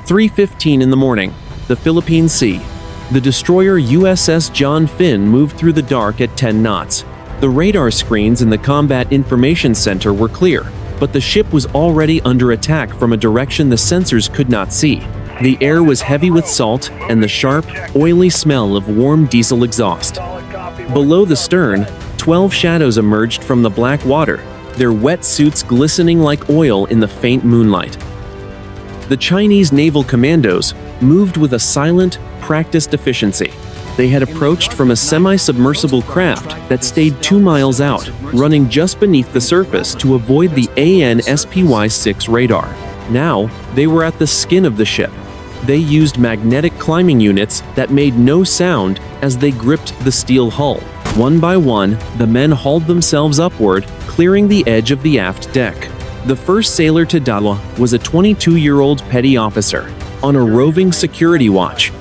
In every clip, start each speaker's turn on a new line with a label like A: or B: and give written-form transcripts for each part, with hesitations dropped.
A: 3:15 in the morning, the Philippine Sea. The destroyer USS John Finn moved through the dark at 10 knots. The radar screens in the Combat Information Center were clear, but the ship was already under attack from a direction the sensors could not see. The air was heavy with salt and the sharp, oily smell of warm diesel exhaust. Below the stern, 12 shadows emerged from the black water, their wet suits glistening like oil in the faint moonlight. The Chinese naval commandos moved with a silent, practiced efficiency. They had approached from a semi-submersible craft that stayed 2 miles out, running just beneath the surface to avoid the AN/SPY-6 radar. Now, they were at the skin of the ship. They used magnetic climbing units that made no sound as they gripped the steel hull. One by one, the men hauled themselves upward, clearing the edge of the aft deck. The first sailor to die was a 22-year-old petty officer on a roving security watch.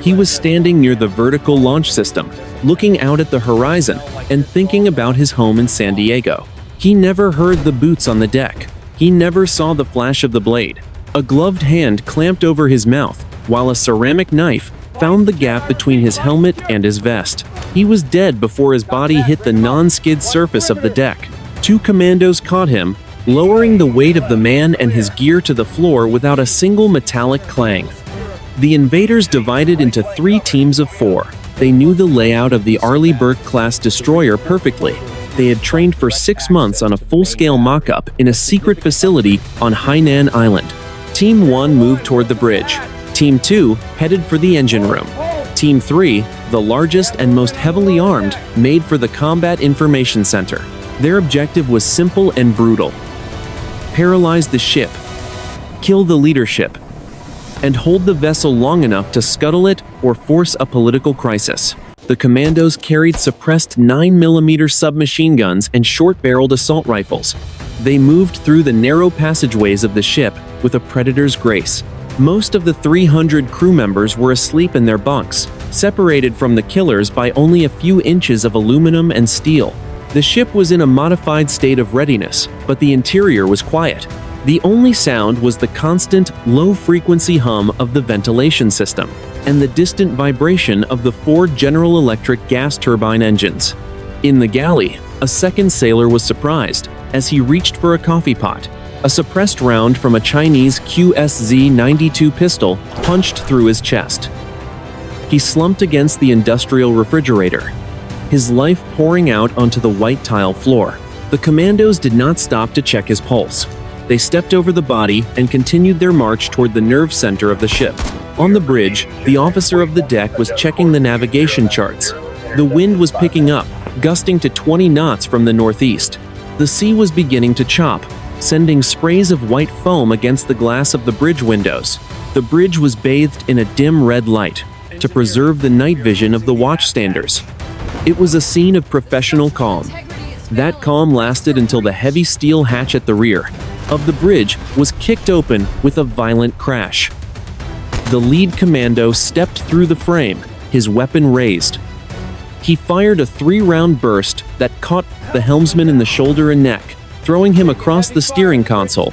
A: He was standing near the vertical launch system, looking out at the horizon and thinking about his home in San Diego. He never heard the boots on the deck. He never saw the flash of the blade. A gloved hand clamped over his mouth, while a ceramic knife found the gap between his helmet and his vest. He was dead before his body hit the non-skid surface of the deck. 2 commandos caught him, lowering the weight of the man and his gear to the floor without a single metallic clang. The invaders divided into 3 teams of 4. They knew the layout of the Arleigh Burke-class destroyer perfectly. They had trained for 6 months on a full-scale mock-up in a secret facility on Hainan Island. Team 1 moved toward the bridge. Team 2 headed for the engine room. Team 3, the largest and most heavily armed, made for the Combat Information Center. Their objective was simple and brutal: paralyze the ship, kill the leadership, and hold the vessel long enough to scuttle it or force a political crisis. The commandos carried suppressed 9mm submachine guns and short-barreled assault rifles. They moved through the narrow passageways of the ship with a predator's grace. Most of the 300 crew members were asleep in their bunks, separated from the killers by only a few inches of aluminum and steel. The ship was in a modified state of readiness, but the interior was quiet. The only sound was the constant, low-frequency hum of the ventilation system and the distant vibration of the 4 General Electric gas turbine engines. In the galley, a second sailor was surprised as he reached for a coffee pot. A suppressed round from a Chinese QSZ-92 pistol punched through his chest. He slumped against the industrial refrigerator, his life pouring out onto the white tile floor. The commandos did not stop to check his pulse. They stepped over the body and continued their march toward the nerve center of the ship. On the bridge, the officer of the deck was checking the navigation charts. The wind was picking up, gusting to 20 knots from the northeast. The sea was beginning to chop, sending sprays of white foam against the glass of the bridge windows. The bridge was bathed in a dim red light to preserve the night vision of the watchstanders. It was a scene of professional calm. That calm lasted until the heavy steel hatch at the rear of the bridge was kicked open with a violent crash. The lead commando stepped through the frame, his weapon raised. He fired a 3-round burst that caught the helmsman in the shoulder and neck, throwing him across the steering console.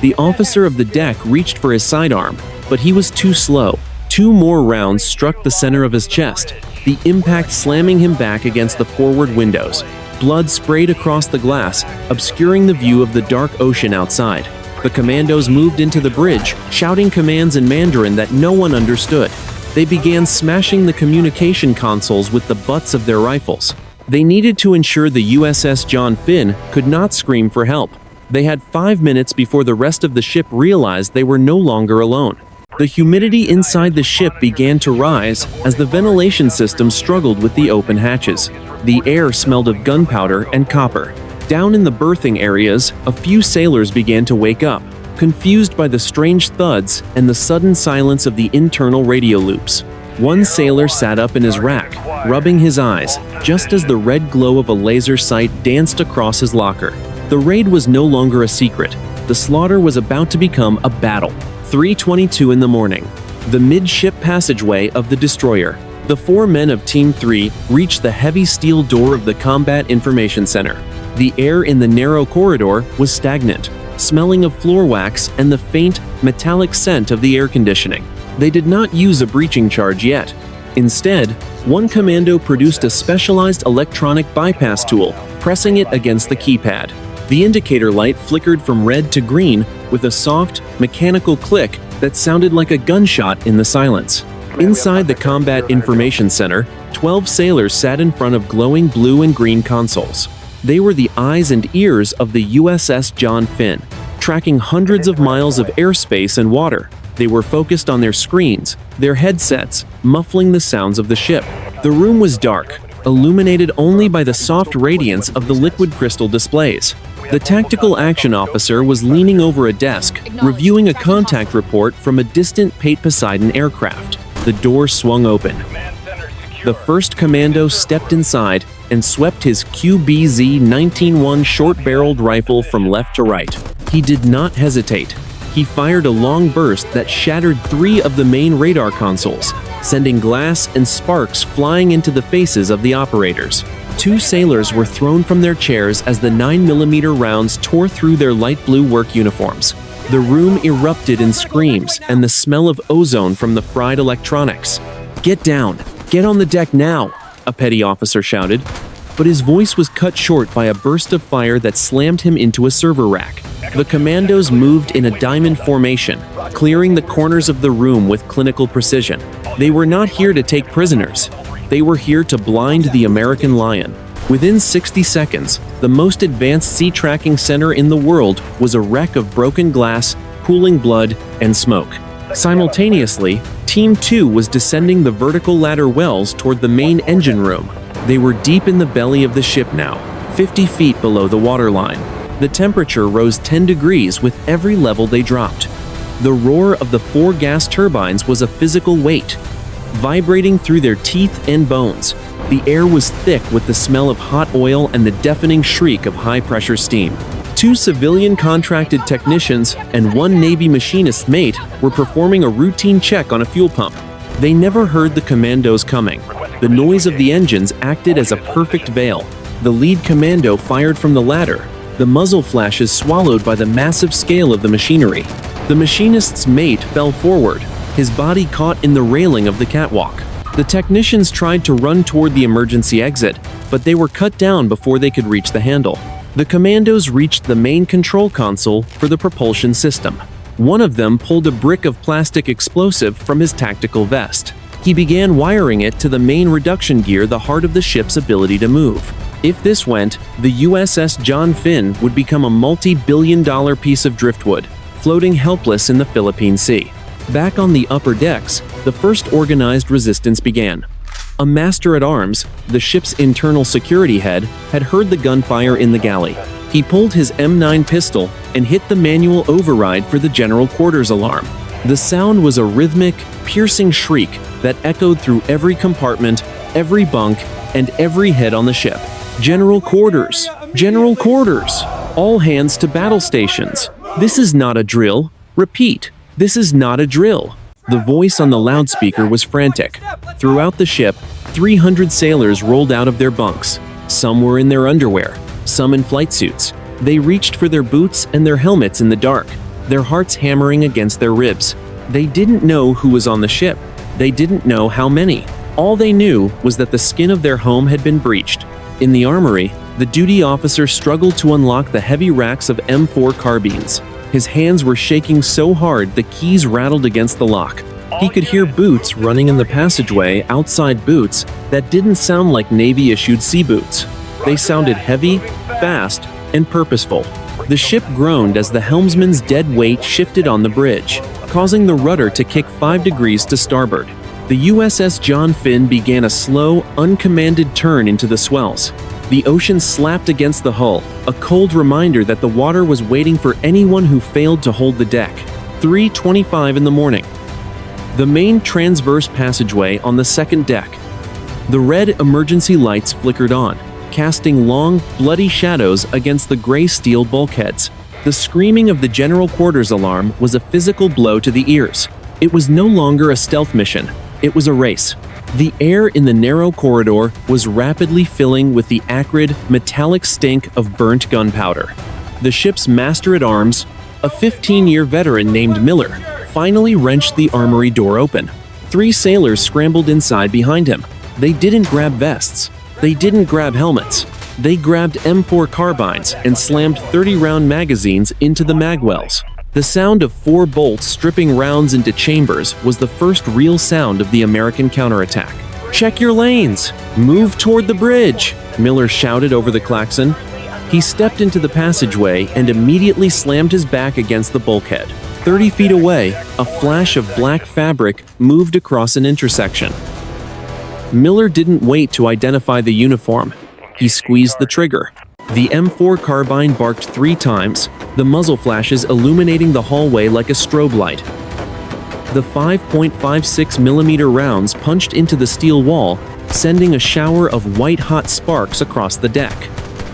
A: The officer of the deck reached for his sidearm, but he was too slow. 2 more rounds struck the center of his chest, the impact slamming him back against the forward windows. Blood sprayed across the glass, obscuring the view of the dark ocean outside. The commandos moved into the bridge, shouting commands in Mandarin that no one understood. They began smashing the communication consoles with the butts of their rifles. They needed to ensure the USS John Finn could not scream for help. They had 5 minutes before the rest of the ship realized they were no longer alone. The humidity inside the ship began to rise as the ventilation system struggled with the open hatches. The air smelled of gunpowder and copper. Down in the berthing areas, a few sailors began to wake up, confused by the strange thuds and the sudden silence of the internal radio loops. One sailor sat up in his rack, rubbing his eyes, just as the red glow of a laser sight danced across his locker. The raid was no longer a secret. The slaughter was about to become a battle. 3:22 in the morning. The midship passageway of the destroyer. The 4 men of Team 3 reached the heavy steel door of the Combat Information Center. The air in the narrow corridor was stagnant. smelling of floor wax and the faint, metallic scent of the air conditioning. They did not use a breaching charge yet. Instead, one commando produced a specialized electronic bypass tool, pressing it against the keypad. The indicator light flickered from red to green with a soft, mechanical click that sounded like a gunshot in the silence. Inside the Combat Information Center, 12 sailors sat in front of glowing blue and green consoles. They were the eyes and ears of the USS John Finn, tracking hundreds of miles of airspace and water. They were focused on their screens, their headsets, muffling the sounds of the ship. The room was dark, illuminated only by the soft radiance of the liquid crystal displays. The tactical action officer was leaning over a desk, reviewing a contact report from a distant Pate Poseidon aircraft. The door swung open. The first commando stepped inside and swept his QBZ-19-1 short-barreled rifle from left to right. He did not hesitate. He fired a long burst that shattered 3 of the main radar consoles, sending glass and sparks flying into the faces of the operators. 2 sailors were thrown from their chairs as the 9mm rounds tore through their light blue work uniforms. The room erupted in screams and the smell of ozone from the fried electronics. "Get down! Get on the deck now!" a petty officer shouted. But his voice was cut short by a burst of fire that slammed him into a server rack. The commandos moved in a diamond formation, clearing the corners of the room with clinical precision. They were not here to take prisoners. They were here to blind the American lion. Within 60 seconds, the most advanced sea tracking center in the world was a wreck of broken glass, pooling blood, and smoke. Simultaneously, Team 2 was descending the vertical ladder wells toward the main engine room. They were deep in the belly of the ship now, 50 feet below the waterline. The temperature rose 10 degrees with every level they dropped. The roar of the 4 gas turbines was a physical weight, vibrating through their teeth and bones. The air was thick with the smell of hot oil and the deafening shriek of high-pressure steam. 2 civilian contracted technicians and 1 Navy machinist's mate were performing a routine check on a fuel pump. They never heard the commandos coming. The noise of the engines acted as a perfect veil. The lead commando fired from the ladder, the muzzle flashes swallowed by the massive scale of the machinery. The machinist's mate fell forward, his body caught in the railing of the catwalk. The technicians tried to run toward the emergency exit, but they were cut down before they could reach the handle. The commandos reached the main control console for the propulsion system. One of them pulled a brick of plastic explosive from his tactical vest. He began wiring it to the main reduction gear, the heart of the ship's ability to move. If this went, the USS John Finn would become a multi-billion-dollar piece of driftwood, floating helpless in the Philippine Sea. Back on the upper decks, the first organized resistance began. A master-at-arms, the ship's internal security head, had heard the gunfire in the galley. He pulled his M9 pistol and hit the manual override for the general quarters alarm. The sound was a rhythmic, piercing shriek that echoed through every compartment, every bunk, and every head on the ship. "General quarters! General quarters! All hands to battle stations! This is not a drill! Repeat, this is not a drill!" The voice on the loudspeaker was frantic. Throughout the ship, 300 sailors rolled out of their bunks. Some were in their underwear, some in flight suits. They reached for their boots and their helmets in the dark, their hearts hammering against their ribs. They didn't know who was on the ship. They didn't know how many. All they knew was that the skin of their home had been breached. In the armory, the duty officer struggled to unlock the heavy racks of M4 carbines. His hands were shaking so hard the keys rattled against the lock. He could hear boots running in the passageway outside, boots that didn't sound like Navy-issued sea boots. They sounded heavy, fast, and purposeful. The ship groaned as the helmsman's dead weight shifted on the bridge, causing the rudder to kick 5 degrees to starboard. The USS John Finn began a slow, uncommanded turn into the swells. The ocean slapped against the hull, a cold reminder that the water was waiting for anyone who failed to hold the deck. 3:25 in the morning. The main transverse passageway on the second deck. The red emergency lights flickered on, casting long, bloody shadows against the gray steel bulkheads. The screaming of the general quarters alarm was a physical blow to the ears. It was no longer a stealth mission. It was a race. The air in the narrow corridor was rapidly filling with the acrid, metallic stink of burnt gunpowder. The ship's master-at-arms, a 15-year veteran named Miller, finally wrenched the armory door open. 3 sailors scrambled inside behind him. They didn't grab vests. They didn't grab helmets. They grabbed M4 carbines and slammed 30-round magazines into the magwells. The sound of 4 bolts stripping rounds into chambers was the first real sound of the American counterattack. "Check your lanes! Move toward the bridge!" Miller shouted over the klaxon. He stepped into the passageway and immediately slammed his back against the bulkhead. 30 feet away, a flash of black fabric moved across an intersection. Miller didn't wait to identify the uniform. He squeezed the trigger. The M4 carbine barked 3 times, the muzzle flashes illuminating the hallway like a strobe light. The 5.56mm rounds punched into the steel wall, sending a shower of white-hot sparks across the deck.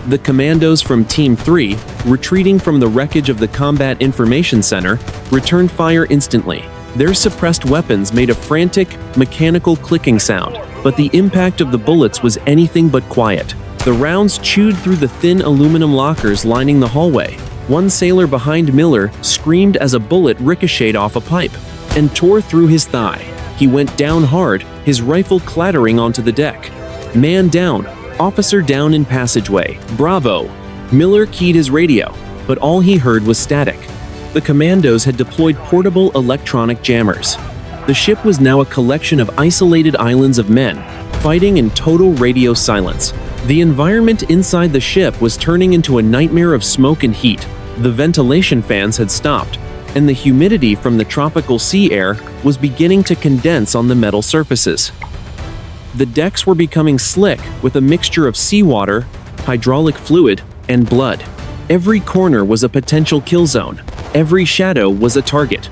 A: The commandos from Team 3, retreating from the wreckage of the Combat Information Center, returned fire instantly. Their suppressed weapons made a frantic, mechanical clicking sound, but the impact of the bullets was anything but quiet. The rounds chewed through the thin aluminum lockers lining the hallway. One sailor behind Miller screamed as a bullet ricocheted off a pipe and tore through his thigh. He went down hard, his rifle clattering onto the deck. "Man down. Officer down in passageway. Bravo." Miller keyed his radio, but all he heard was static. The commandos had deployed portable electronic jammers. The ship was now a collection of isolated islands of men, fighting in total radio silence. The environment inside the ship was turning into a nightmare of smoke and heat. The ventilation fans had stopped, and the humidity from the tropical sea air was beginning to condense on the metal surfaces. The decks were becoming slick with a mixture of seawater, hydraulic fluid, and blood. Every corner was a potential kill zone. Every shadow was a target.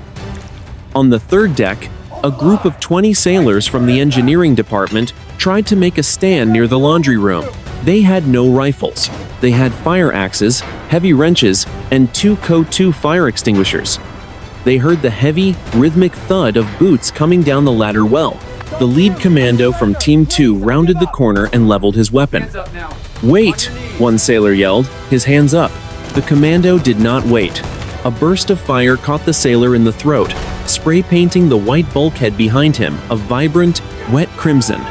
A: On the 3rd deck, a group of 20 sailors from the engineering department tried to make a stand near the laundry room. They had no rifles. They had fire axes, heavy wrenches, and 2 Code 2 fire extinguishers. They heard the heavy, rhythmic thud of boots coming down the ladder well. The lead commando from Team 2 rounded the corner and leveled his weapon. "Wait!" one sailor yelled, his hands up. The commando did not wait. A burst of fire caught the sailor in the throat, spray painting the white bulkhead behind him a vibrant, wet crimson.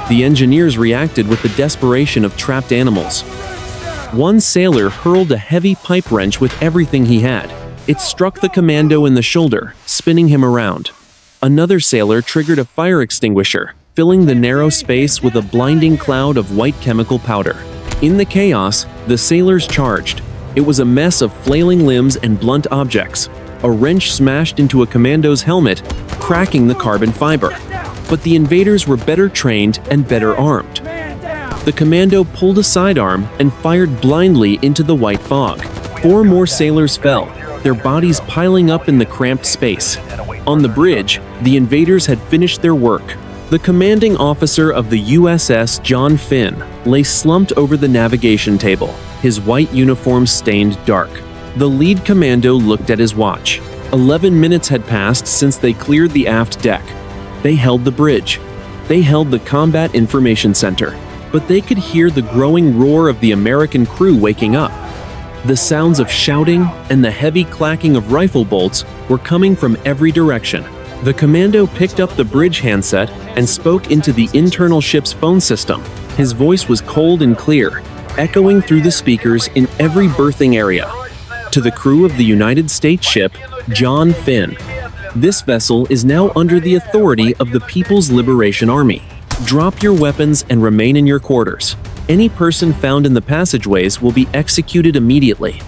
A: The engineers reacted with the desperation of trapped animals. One sailor hurled a heavy pipe wrench with everything he had. It struck the commando in the shoulder, spinning him around. Another sailor triggered a fire extinguisher, filling the narrow space with a blinding cloud of white chemical powder. In the chaos, the sailors charged. It was a mess of flailing limbs and blunt objects. A wrench smashed into a commando's helmet, cracking the carbon fiber. But the invaders were better trained and better armed. The commando pulled a sidearm and fired blindly into the white fog. 4 more sailors fell, their bodies piling up in the cramped space. On the bridge, the invaders had finished their work. The commanding officer of the USS John Finn lay slumped over the navigation table, his white uniform stained dark. The lead commando looked at his watch. 11 minutes had passed since they cleared the aft deck. They held the bridge. They held the Combat Information Center. But they could hear the growing roar of the American crew waking up. The sounds of shouting and the heavy clacking of rifle bolts were coming from every direction. The commando picked up the bridge handset and spoke into the internal ship's phone system. His voice was cold and clear, echoing through the speakers in every berthing area. To the crew of the United States ship, John Finn. This vessel is now under the authority of the People's Liberation Army. Drop your weapons and remain in your quarters. Any person found in the passageways will be executed immediately.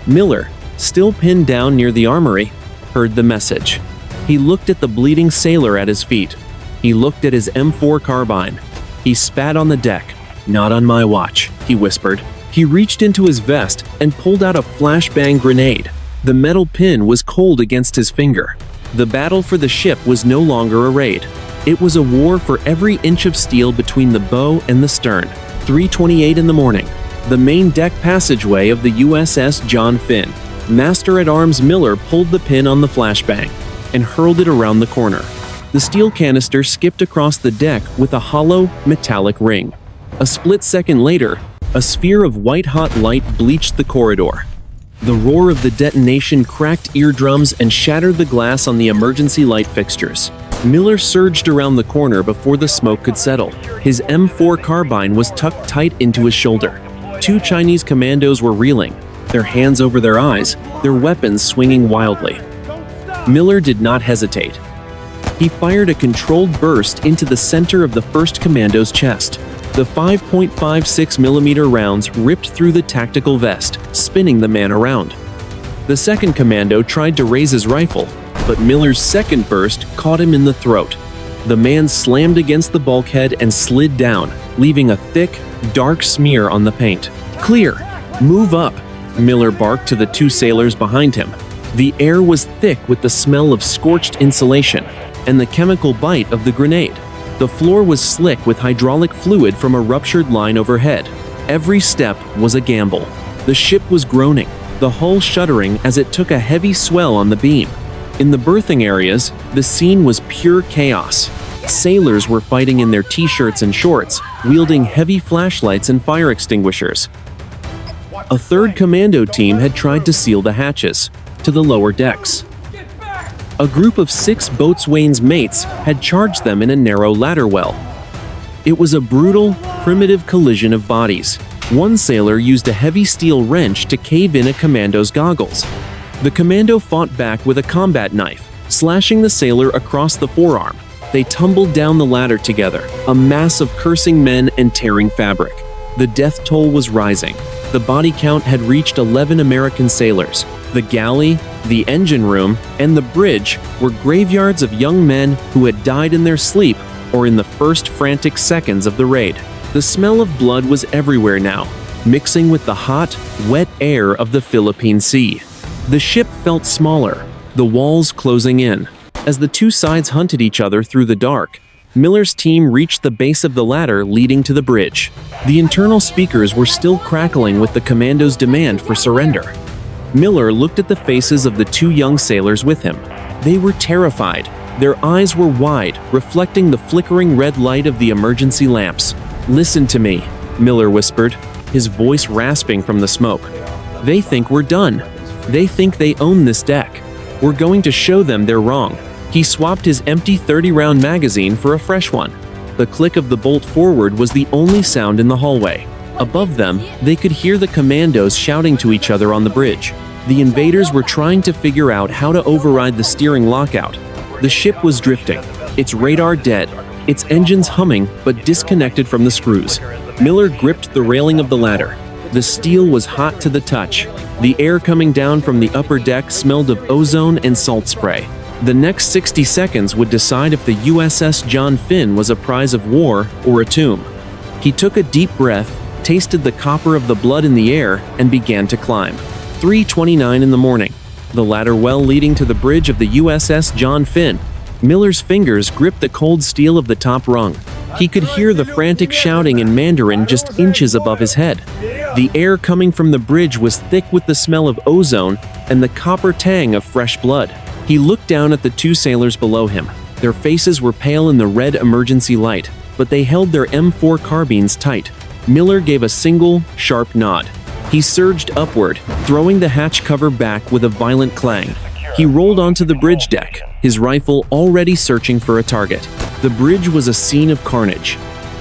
A: Miller, still pinned down near the armory, heard the message. He looked at the bleeding sailor at his feet. He looked at his M4 carbine. He spat on the deck. "Not on my watch," he whispered. He reached into his vest and pulled out a flashbang grenade. The metal pin was cold against his finger. The battle for the ship was no longer a raid. It was a war for every inch of steel between the bow and the stern. 3:28 in the morning. The main deck passageway of the USS John Finn. Master-at-Arms Miller pulled the pin on the flashbang and hurled it around the corner. The steel canister skipped across the deck with a hollow, metallic ring. A split second later, A sphere of white-hot light bleached the corridor. The roar of the detonation cracked eardrums and shattered the glass on the emergency light fixtures. Miller surged around the corner before the smoke could settle. His M4 carbine was tucked tight into his shoulder. Two Chinese commandos were reeling, their hands over their eyes, their weapons swinging wildly. Miller did not hesitate. He fired a controlled burst into the center of the first commando's chest. The 5.56mm rounds ripped through the tactical vest, spinning the man around. The second commando tried to raise his rifle, but Miller's second burst caught him in the throat. The man slammed against the bulkhead and slid down, leaving a thick, dark smear on the paint. "Clear! Move up!" Miller barked to the two sailors behind him. The air was thick with the smell of scorched insulation and the chemical bite of the grenade. The floor was slick with hydraulic fluid from a ruptured line overhead. Every step was a gamble. The ship was groaning, the hull shuddering as it took a heavy swell on the beam. In the berthing areas, the scene was pure chaos. Sailors were fighting in their t-shirts and shorts, wielding heavy flashlights and fire extinguishers. A third commando team had tried to seal the hatches to the lower decks. A group of 6 boatswain's mates had charged them in a narrow ladder well. It was a brutal, primitive collision of bodies. One sailor used a heavy steel wrench to cave in a commando's goggles. The commando fought back with a combat knife, slashing the sailor across the forearm. They tumbled down the ladder together, a mass of cursing men and tearing fabric. The death toll was rising. The body count had reached 11 American sailors. The galley, the engine room, and the bridge were graveyards of young men who had died in their sleep or in the first frantic seconds of the raid. The smell of blood was everywhere now, mixing with the hot, wet air of the Philippine Sea. The ship felt smaller, the walls closing in. As the two sides hunted each other through the dark, Miller's team reached the base of the ladder leading to the bridge. The internal speakers were still crackling with the commando's demand for surrender. Miller looked at the faces of the two young sailors with him. They were terrified. Their eyes were wide, reflecting the flickering red light of the emergency lamps. "Listen to me," Miller whispered, his voice rasping from the smoke. "They think we're done. They think they own this deck. We're going to show them they're wrong." He swapped his empty 30-round magazine for a fresh one. The click of the bolt forward was the only sound in the hallway. Above them, they could hear the commandos shouting to each other on the bridge. The invaders were trying to figure out how to override the steering lockout. The ship was drifting, its radar dead, its engines humming but disconnected from the screws. Miller gripped the railing of the ladder. The steel was hot to the touch. The air coming down from the upper deck smelled of ozone and salt spray. The next 60 seconds would decide if the USS John Finn was a prize of war or a tomb. He took a deep breath, tasted the copper of the blood in the air, and began to climb. 3:29 in the morning. The ladder well leading to the bridge of the USS John Finn. Miller's fingers gripped the cold steel of the top rung. He could hear the frantic shouting in Mandarin just inches above his head. The air coming from the bridge was thick with the smell of ozone and the copper tang of fresh blood. He looked down at the two sailors below him. Their faces were pale in the red emergency light, but they held their M4 carbines tight. Miller gave a single, sharp nod. He surged upward, throwing the hatch cover back with a violent clang. He rolled onto the bridge deck, his rifle already searching for a target. The bridge was a scene of carnage.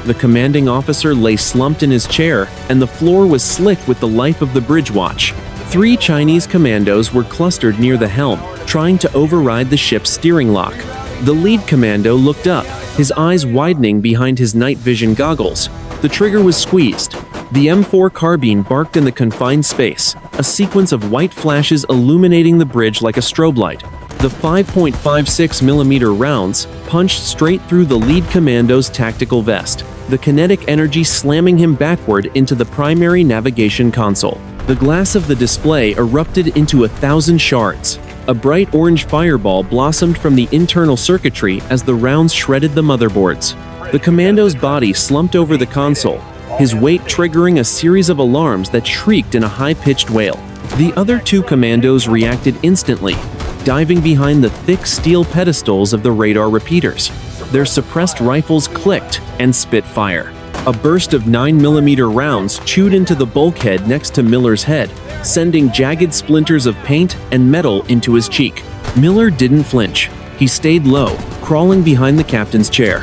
A: The commanding officer lay slumped in his chair, and the floor was slick with the life of the bridge watch. 3 Chinese commandos were clustered near the helm, trying to override the ship's steering lock. The lead commando looked up, his eyes widening behind his night vision goggles. The trigger was squeezed. The M4 carbine barked in the confined space, a sequence of white flashes illuminating the bridge like a strobe light. The 5.56mm rounds punched straight through the lead commando's tactical vest, the kinetic energy slamming him backward into the primary navigation console. The glass of the display erupted into 1,000 shards. A bright orange fireball blossomed from the internal circuitry as the rounds shredded the motherboards. The commando's body slumped over the console, his weight triggering a series of alarms that shrieked in a high-pitched wail. The other 2 commandos reacted instantly, diving behind the thick steel pedestals of the radar repeaters. Their suppressed rifles clicked and spit fire. A burst of 9mm rounds chewed into the bulkhead next to Miller's head, sending jagged splinters of paint and metal into his cheek. Miller didn't flinch. He stayed low, crawling behind the captain's chair.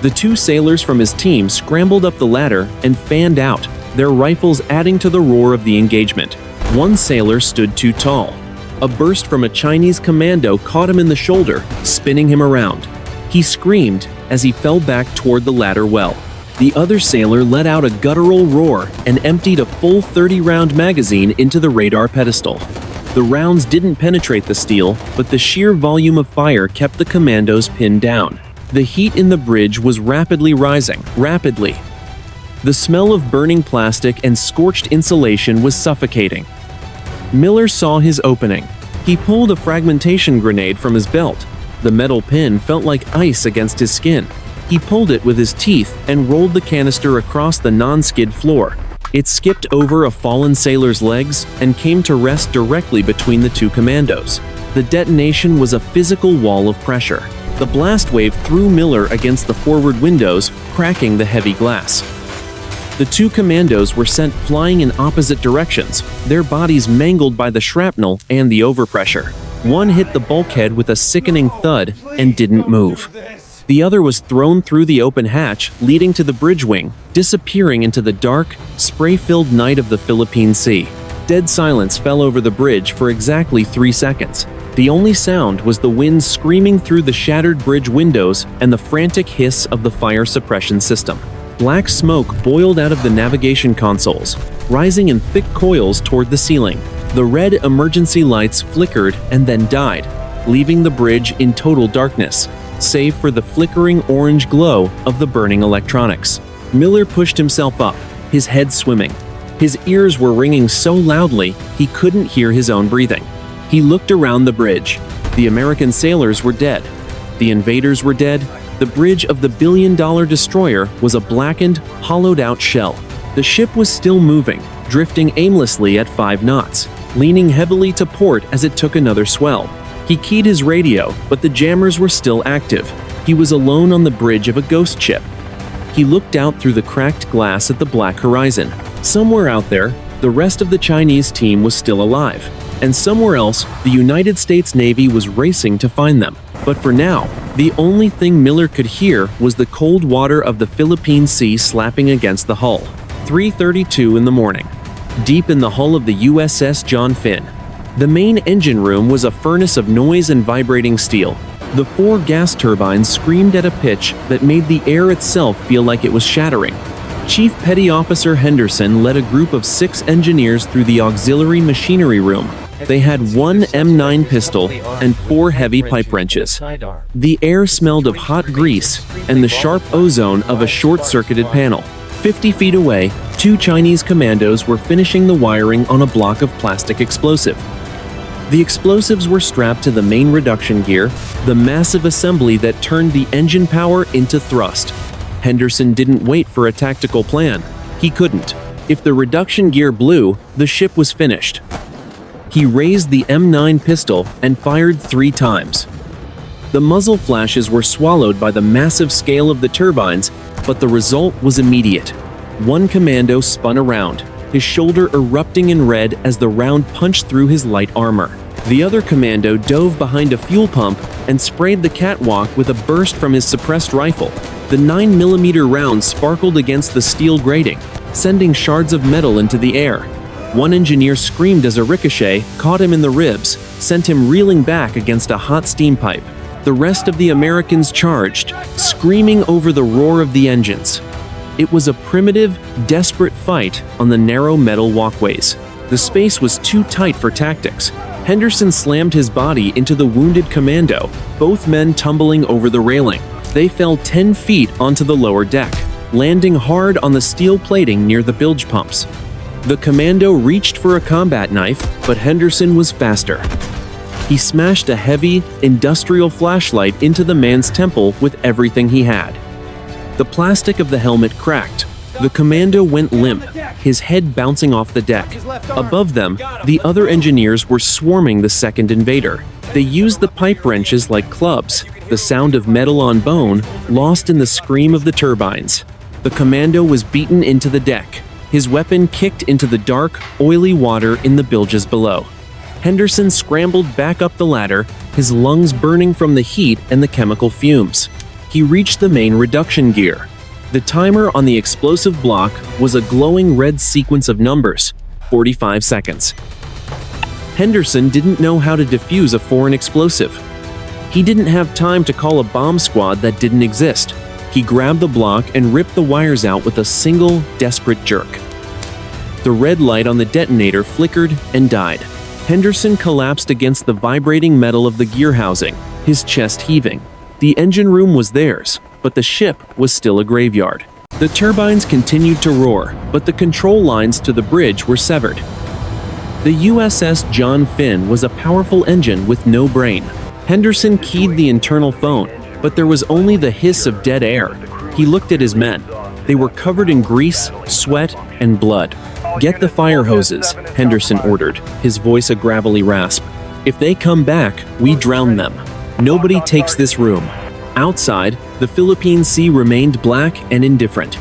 A: The two sailors from his team scrambled up the ladder and fanned out, their rifles adding to the roar of the engagement. One sailor stood too tall. A burst from a Chinese commando caught him in the shoulder, spinning him around. He screamed as he fell back toward the ladder well. The other sailor let out a guttural roar and emptied a full 30-round magazine into the radar pedestal. The rounds didn't penetrate the steel, but the sheer volume of fire kept the commandos pinned down. The heat in the bridge was rapidly rising, rapidly. The smell of burning plastic and scorched insulation was suffocating. Miller saw his opening. He pulled a fragmentation grenade from his belt. The metal pin felt like ice against his skin. He pulled it with his teeth and rolled the canister across the non-skid floor. It skipped over a fallen sailor's legs and came to rest directly between the two commandos. The detonation was a physical wall of pressure. The blast wave threw Miller against the forward windows, cracking the heavy glass. The two commandos were sent flying in opposite directions, their bodies mangled by the shrapnel and the overpressure. One hit the bulkhead with a sickening thud and didn't move. The other was thrown through the open hatch leading to the bridge wing, disappearing into the dark, spray-filled night of the Philippine Sea. Dead silence fell over the bridge for exactly 3 seconds. The only sound was the wind screaming through the shattered bridge windows and the frantic hiss of the fire suppression system. Black smoke boiled out of the navigation consoles, rising in thick coils toward the ceiling. The red emergency lights flickered and then died, leaving the bridge in total darkness, save for the flickering orange glow of the burning electronics. Miller pushed himself up, his head swimming. His ears were ringing so loudly he couldn't hear his own breathing. He looked around the bridge. The American sailors were dead. The invaders were dead. The bridge of the billion-dollar destroyer was a blackened, hollowed-out shell. The ship was still moving, drifting aimlessly at 5 knots, leaning heavily to port as it took another swell. He keyed his radio, but the jammers were still active. He was alone on the bridge of a ghost ship. He looked out through the cracked glass at the black horizon. Somewhere out there, the rest of the Chinese team was still alive. And somewhere else, the United States Navy was racing to find them. But for now, the only thing Miller could hear was the cold water of the Philippine Sea slapping against the hull. 3:32 in the morning. Deep in the hull of the USS John Finn. The main engine room was a furnace of noise and vibrating steel. The 4 gas turbines screamed at a pitch that made the air itself feel like it was shattering. Chief Petty Officer Henderson led a group of 6 engineers through the auxiliary machinery room. They had 1 M9 pistol and 4 heavy pipe wrenches. The air smelled of hot grease and the sharp ozone of a short-circuited panel. 50 feet away, 2 Chinese commandos were finishing the wiring on a block of plastic explosive. The explosives were strapped to the main reduction gear, the massive assembly that turned the engine power into thrust. Henderson didn't wait for a tactical plan. He couldn't. If the reduction gear blew, the ship was finished. He raised the M9 pistol and fired 3 times. The muzzle flashes were swallowed by the massive scale of the turbines, but the result was immediate. One commando spun around, his shoulder erupting in red as the round punched through his light armor. The other commando dove behind a fuel pump and sprayed the catwalk with a burst from his suppressed rifle. The 9mm round sparkled against the steel grating, sending shards of metal into the air. One engineer screamed as a ricochet caught him in the ribs, sent him reeling back against a hot steam pipe. The rest of the Americans charged, screaming over the roar of the engines. It was a primitive, desperate fight on the narrow metal walkways. The space was too tight for tactics. Henderson slammed his body into the wounded commando, both men tumbling over the railing. They fell 10 feet onto the lower deck, landing hard on the steel plating near the bilge pumps. The commando reached for a combat knife, but Henderson was faster. He smashed a heavy, industrial flashlight into the man's temple with everything he had. The plastic of the helmet cracked. The commando went limp, his head bouncing off the deck. Above them, the other engineers were swarming the second invader. They used the pipe wrenches like clubs, the sound of metal on bone lost in the scream of the turbines. The commando was beaten into the deck. His weapon kicked into the dark, oily water in the bilges below. Henderson scrambled back up the ladder, his lungs burning from the heat and the chemical fumes. He reached the main reduction gear. The timer on the explosive block was a glowing red sequence of numbers, 45 seconds. Henderson didn't know how to defuse a foreign explosive. He didn't have time to call a bomb squad that didn't exist. He grabbed the block and ripped the wires out with a single, desperate jerk. The red light on the detonator flickered and died. Henderson collapsed against the vibrating metal of the gear housing, his chest heaving. The engine room was theirs, but the ship was still a graveyard. The turbines continued to roar, but the control lines to the bridge were severed. The USS John Finn was a powerful engine with no brain. Henderson keyed the internal phone, but there was only the hiss of dead air. He looked at his men. They were covered in grease, sweat, and blood. "Get the fire hoses," Henderson ordered, his voice a gravelly rasp. "If they come back, we drown them. Nobody takes this room." Outside, the Philippine Sea remained black and indifferent.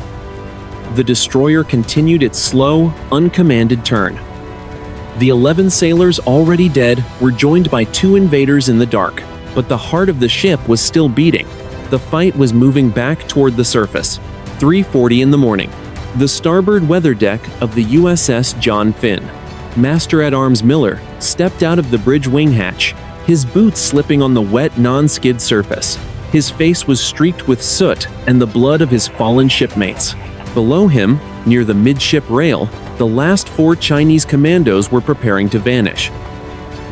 A: The destroyer continued its slow, uncommanded turn. The 11 sailors already dead were joined by 2 invaders in the dark, but the heart of the ship was still beating. The fight was moving back toward the surface. 3:40 in the morning. The starboard weather deck of the USS John Finn. Master-at-Arms Miller stepped out of the bridge wing hatch, his boots slipping on the wet, non-skid surface. His face was streaked with soot and the blood of his fallen shipmates. Below him, near the midship rail, the last 4 Chinese commandos were preparing to vanish.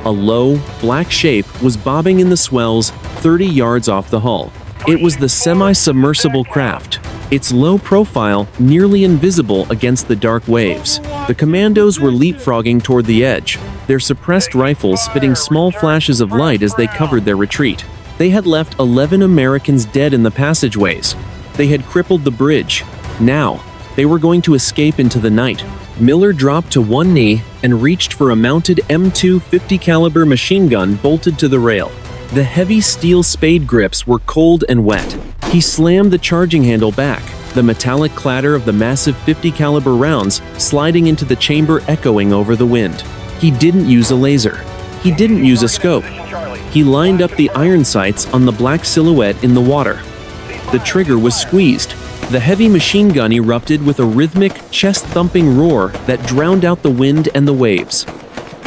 A: A low, black shape was bobbing in the swells 30 yards off the hull. It was the semi-submersible craft, its low profile nearly invisible against the dark waves. The commandos were leapfrogging toward the edge, their suppressed rifles spitting small flashes of light as they covered their retreat. They had left 11 Americans dead in the passageways. They had crippled the bridge. Now, they were going to escape into the night. Miller dropped to one knee and reached for a mounted M2 50 caliber machine gun bolted to the rail. The heavy steel spade grips were cold and wet. He slammed the charging handle back, the metallic clatter of the massive 50 caliber rounds sliding into the chamber echoing over the wind. He didn't use a laser. He didn't use a scope. He lined up the iron sights on the black silhouette in the water. The trigger was squeezed. The heavy machine gun erupted with a rhythmic, chest-thumping roar that drowned out the wind and the waves.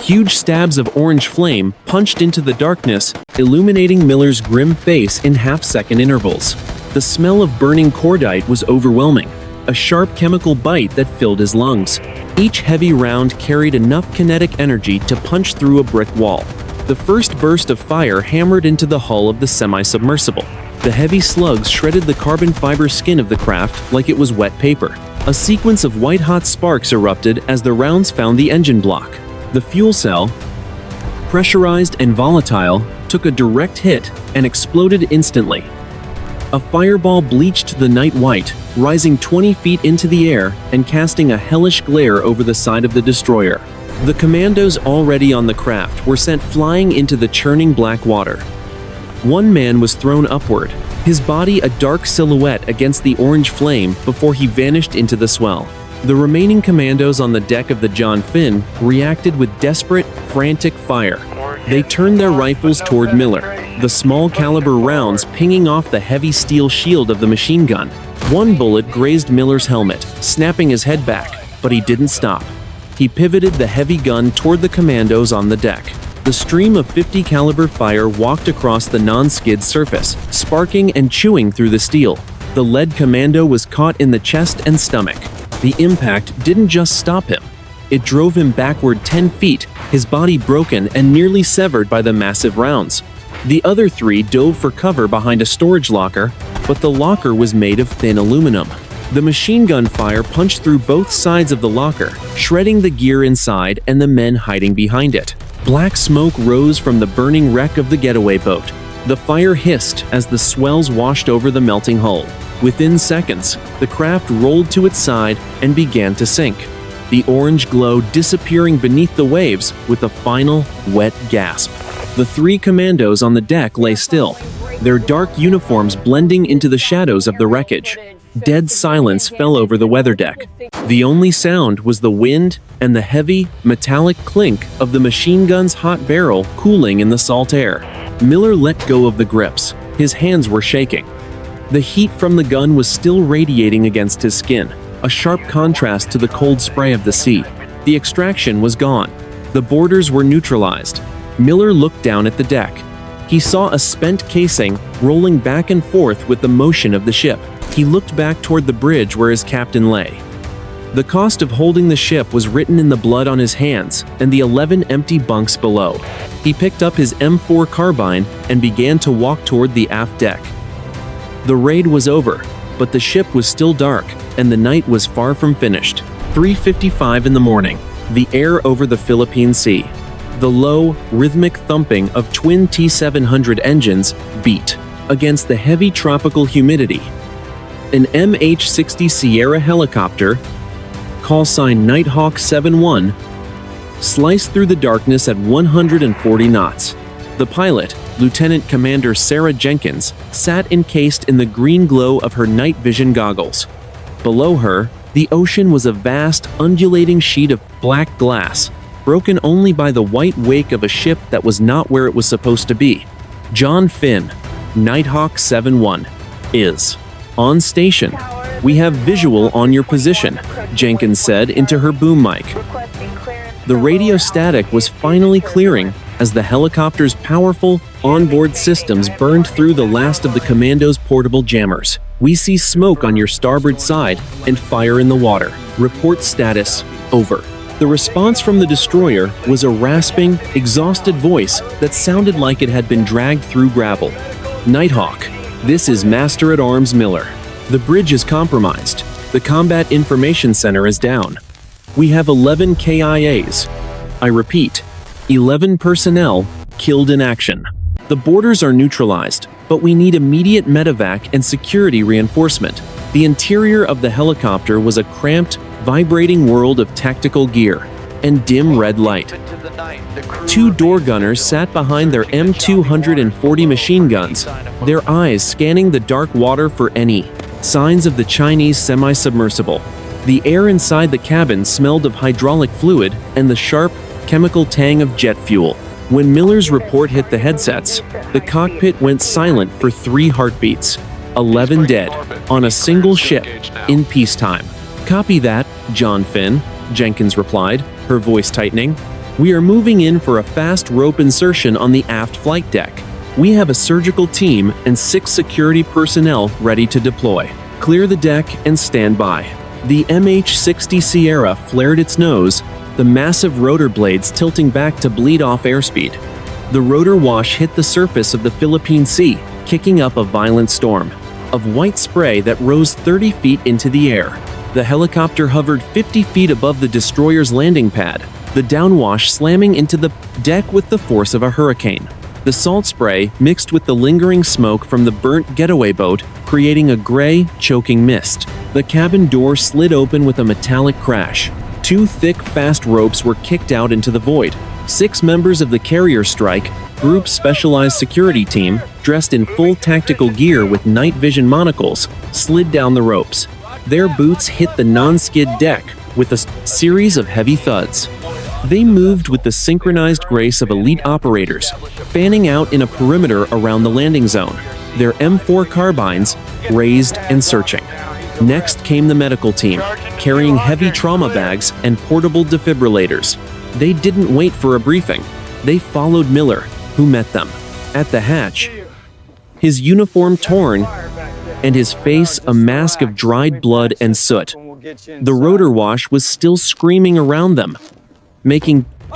A: Huge stabs of orange flame punched into the darkness, illuminating Miller's grim face in half-second intervals. The smell of burning cordite was overwhelming, a sharp chemical bite that filled his lungs. Each heavy round carried enough kinetic energy to punch through a brick wall. The first burst of fire hammered into the hull of the semi-submersible. The heavy slugs shredded the carbon fiber skin of the craft like it was wet paper. A sequence of white-hot sparks erupted as the rounds found the engine block. The fuel cell, pressurized and volatile, took a direct hit and exploded instantly. A fireball bleached the night white, rising 20 feet into the air and casting a hellish glare over the side of the destroyer. The commandos already on the craft were sent flying into the churning black water. One man was thrown upward, his body a dark silhouette against the orange flame before he vanished into the swell. The remaining commandos on the deck of the John Finn reacted with desperate, frantic fire. They turned their rifles toward Miller, the small caliber rounds pinging off the heavy steel shield of the machine gun. One bullet grazed Miller's helmet, snapping his head back, but he didn't stop. He pivoted the heavy gun toward the commandos on the deck. The stream of 50 caliber fire walked across the non-skid surface, sparking and chewing through the steel. The lead commando was caught in the chest and stomach. The impact didn't just stop him. It drove him backward 10 feet, his body broken and nearly severed by the massive rounds. The other 3 dove for cover behind a storage locker, but the locker was made of thin aluminum. The machine gun fire punched through both sides of the locker, shredding the gear inside and the men hiding behind it. Black smoke rose from the burning wreck of the getaway boat. The fire hissed as the swells washed over the melting hull. Within seconds, the craft rolled to its side and began to sink, the orange glow disappearing beneath the waves with a final, wet gasp. The 3 commandos on the deck lay still, their dark uniforms blending into the shadows of the wreckage. Dead silence fell over the weather deck. The only sound was the wind and the heavy, metallic clink of the machine gun's hot barrel cooling in the salt air. Miller let go of the grips. His hands were shaking. The heat from the gun was still radiating against his skin, a sharp contrast to the cold spray of the sea. The extraction was gone. The boarders were neutralized. Miller looked down at the deck. He saw a spent casing rolling back and forth with the motion of the ship. He looked back toward the bridge where his captain lay. The cost of holding the ship was written in the blood on his hands and the 11 empty bunks below. He picked up his M4 carbine and began to walk toward the aft deck. The raid was over, but the ship was still dark and the night was far from finished. 3:55 in the morning, the air over the Philippine Sea. The low, rhythmic thumping of twin T-700 engines beat against the heavy tropical humidity. An MH-60 Sierra helicopter, call sign Nighthawk 7-1, sliced through the darkness at 140 knots. The pilot, Lieutenant Commander Sarah Jenkins, sat encased in the green glow of her night vision goggles. Below her, the ocean was a vast, undulating sheet of black glass, broken only by the white wake of a ship that was not where it was supposed to be. John Finn, Nighthawk 7-1, is on station. We have visual on your position, Jenkins said into her boom mic. The radio static was finally clearing as the helicopter's powerful onboard systems burned through the last of the Commandos' portable jammers. We see smoke on your starboard side and fire in the water. Report status, over. The response from the destroyer was a rasping, exhausted voice that sounded like it had been dragged through gravel. Nighthawk, this is Master-at-Arms Miller. The bridge is compromised. The Combat Information Center is down. We have 11 KIAs. I repeat, 11 personnel killed in action. The borders are neutralized, but we need immediate medevac and security reinforcement. The interior of the helicopter was a cramped, vibrating world of tactical gear and dim red light. Two door gunners sat behind their M240 machine guns, their eyes scanning the dark water for any signs of the Chinese semi-submersible. The air inside the cabin smelled of hydraulic fluid and the sharp, chemical tang of jet fuel. When Miller's report hit the headsets, the cockpit went silent for 3 heartbeats. 11 dead, on a single ship, in peacetime. Copy that, John Finn, Jenkins replied, her voice tightening. We are moving in for a fast rope insertion on the aft flight deck. We have a surgical team and 6 security personnel ready to deploy. Clear the deck and stand by. The MH-60 Sierra flared its nose, the massive rotor blades tilting back to bleed off airspeed. The rotor wash hit the surface of the Philippine Sea, kicking up a violent storm of white spray that rose 30 feet into the air. The helicopter hovered 50 feet above the destroyer's landing pad, the downwash slamming into the deck with the force of a hurricane. The salt spray mixed with the lingering smoke from the burnt getaway boat, creating a gray, choking mist. The cabin door slid open with a metallic crash. 2 thick, fast ropes were kicked out into the void. 6 members of the Carrier Strike Group's specialized security team, dressed in full tactical gear with night vision monocles, slid down the ropes. Their boots hit the non-skid deck with a series of heavy thuds. They moved with the synchronized grace of elite operators, fanning out in a perimeter around the landing zone, their M4 carbines raised and searching. Next came the medical team, carrying heavy trauma bags and portable defibrillators. They didn't wait for a briefing. They followed Miller, who met them at the hatch, his uniform torn and his face a mask of dried blood and soot. The rotor wash was still screaming around them,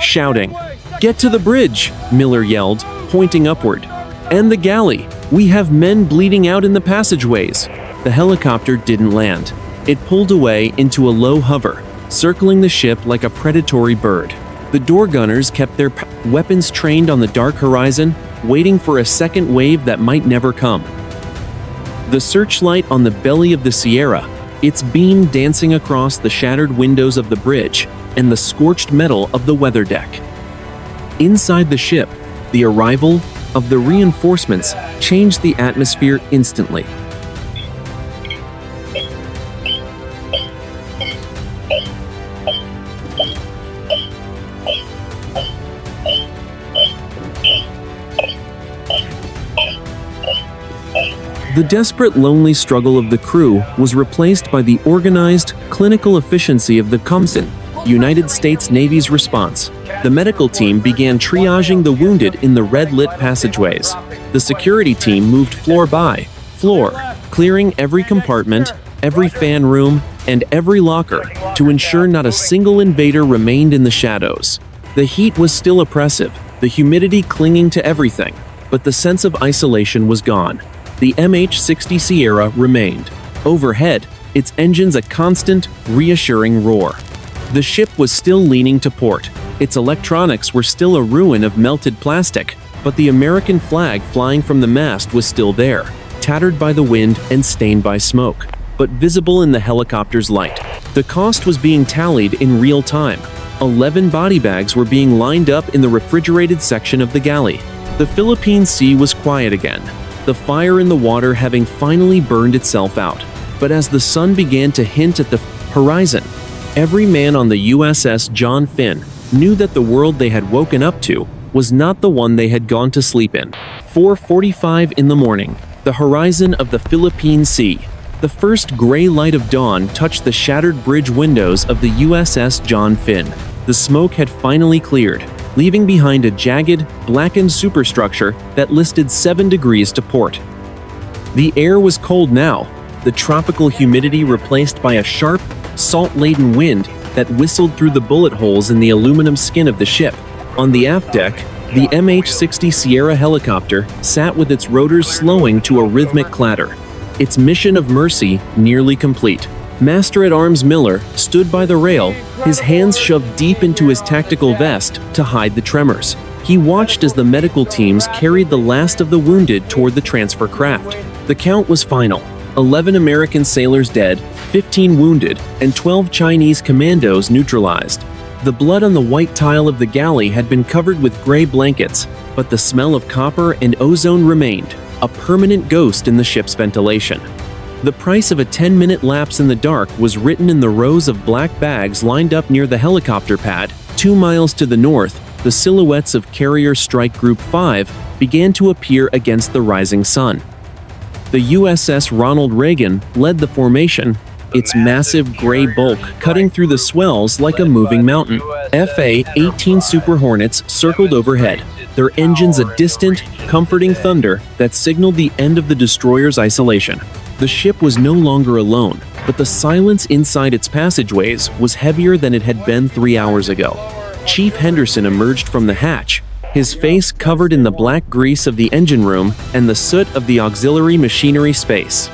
A: shouting, "Get to the bridge," Miller yelled, pointing upward. "And the galley. We have men bleeding out in the passageways." The helicopter didn't land. It pulled away into a low hover, circling the ship like a predatory bird. The door gunners kept their weapons trained on the dark horizon, waiting for a second wave that might never come. The searchlight on the belly of the Sierra, its beam dancing across the shattered windows of the bridge and the scorched metal of the weather deck. Inside the ship, the arrival of the reinforcements changed the atmosphere instantly. The desperate, lonely struggle of the crew was replaced by the organized, clinical efficiency of the Commandos, United States Navy's response. The medical team began triaging the wounded in the red-lit passageways. The security team moved floor by floor, clearing every compartment, every fan room, and every locker to ensure not a single invader remained in the shadows. The heat was still oppressive, the humidity clinging to everything, but the sense of isolation was gone. The MH-60 Sierra remained. Overhead, its engines a constant, reassuring roar. The ship was still leaning to port. Its electronics were still a ruin of melted plastic, but the American flag flying from the mast was still there, tattered by the wind and stained by smoke, but visible in the helicopter's light. The cost was being tallied in real time. 11 body bags were being lined up in the refrigerated section of the galley. The Philippine Sea was quiet again, the fire in the water having finally burned itself out. But as the sun began to hint at the horizon, every man on the USS John Finn knew that the world they had woken up to was not the one they had gone to sleep in. 4:45 in the morning, the horizon of the Philippine Sea. The first gray light of dawn touched the shattered bridge windows of the USS John Finn. The smoke had finally cleared, leaving behind a jagged, blackened superstructure that listed 7 degrees to port. The air was cold now, the tropical humidity replaced by a sharp, salt-laden wind that whistled through the bullet holes in the aluminum skin of the ship. On the aft deck, the MH-60 Sierra helicopter sat with its rotors slowing to a rhythmic clatter, its mission of mercy nearly complete. Master-at-Arms Miller stood by the rail, his hands shoved deep into his tactical vest to hide the tremors. He watched as the medical teams carried the last of the wounded toward the transfer craft. The count was final. 11 American sailors dead, 15 wounded, and 12 Chinese commandos neutralized. The blood on the white tile of the galley had been covered with gray blankets, but the smell of copper and ozone remained, a permanent ghost in the ship's ventilation. The price of a 10-minute lapse in the dark was written in the rows of black bags lined up near the helicopter pad. 2 miles to the north, the silhouettes of Carrier Strike Group 5 began to appear against the rising sun. The USS Ronald Reagan led the formation, its massive gray bulk cutting through the swells like a moving mountain. FA-18 Super Hornets circled overhead, their engines a distant, comforting thunder that signaled the end of the destroyer's isolation. The ship was no longer alone, but the silence inside its passageways was heavier than it had been 3 hours ago. Chief Henderson emerged from the hatch, his face covered in the black grease of the engine room and the soot of the auxiliary machinery space.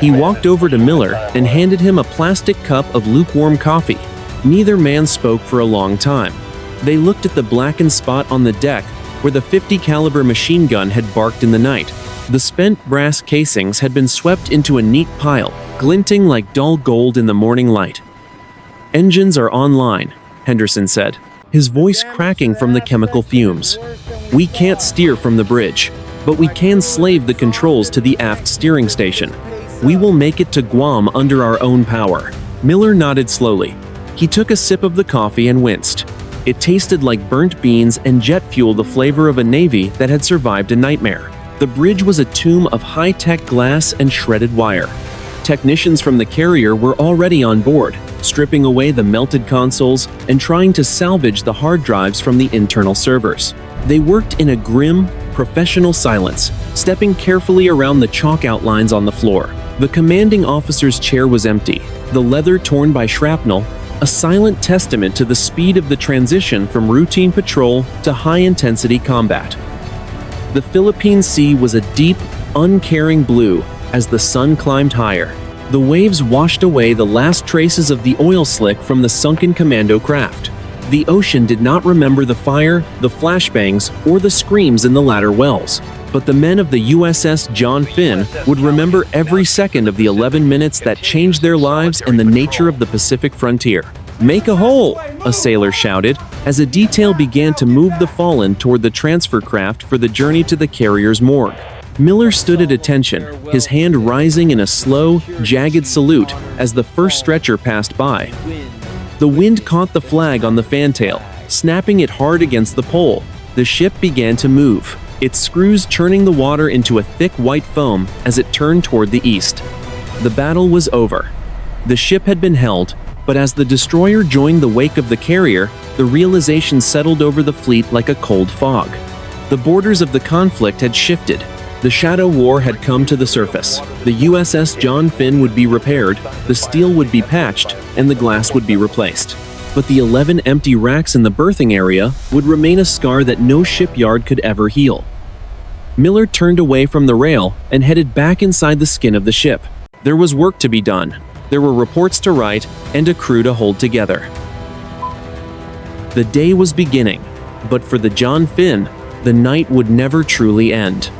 A: He walked over to Miller and handed him a plastic cup of lukewarm coffee. Neither man spoke for a long time. They looked at the blackened spot on the deck where the .50 caliber machine gun had barked in the night. The spent brass casings had been swept into a neat pile, glinting like dull gold in the morning light. "Engines are online," Henderson said, his voice cracking from the chemical fumes. "We can't steer from the bridge, but we can slave the controls to the aft steering station. We will make it to Guam under our own power." Miller nodded slowly. He took a sip of the coffee and winced. It tasted like burnt beans and jet fuel, the flavor of a navy that had survived a nightmare. The bridge was a tomb of high-tech glass and shredded wire. Technicians from the carrier were already on board, stripping away the melted consoles and trying to salvage the hard drives from the internal servers. They worked in a grim, professional silence, stepping carefully around the chalk outlines on the floor. The commanding officer's chair was empty, the leather torn by shrapnel, a silent testament to the speed of the transition from routine patrol to high-intensity combat. The Philippine Sea was a deep, uncaring blue as the sun climbed higher. The waves washed away the last traces of the oil slick from the sunken commando craft. The ocean did not remember the fire, the flashbangs, or the screams in the ladder wells. But the men of the USS John Finn would remember every second of the 11 minutes that changed their lives and the nature of the Pacific frontier. "Make a hole!" a sailor shouted, as a detail began to move the fallen toward the transfer craft for the journey to the carrier's morgue. Miller stood at attention, his hand rising in a slow, jagged salute as the first stretcher passed by. The wind caught the flag on the fantail, snapping it hard against the pole. The ship began to move. its screws churning the water into a thick white foam as it turned toward the east. The battle was over. The ship had been held, but as the destroyer joined the wake of the carrier, the realization settled over the fleet like a cold fog. The borders of the conflict had shifted. The shadow war had come to the surface. The USS John Finn would be repaired, the steel would be patched, and the glass would be replaced. But the 11 empty racks in the berthing area would remain a scar that no shipyard could ever heal. Miller turned away from the rail and headed back inside the skin of the ship. There was work to be done. There were reports to write and a crew to hold together. The day was beginning, but for the John Finn, the night would never truly end.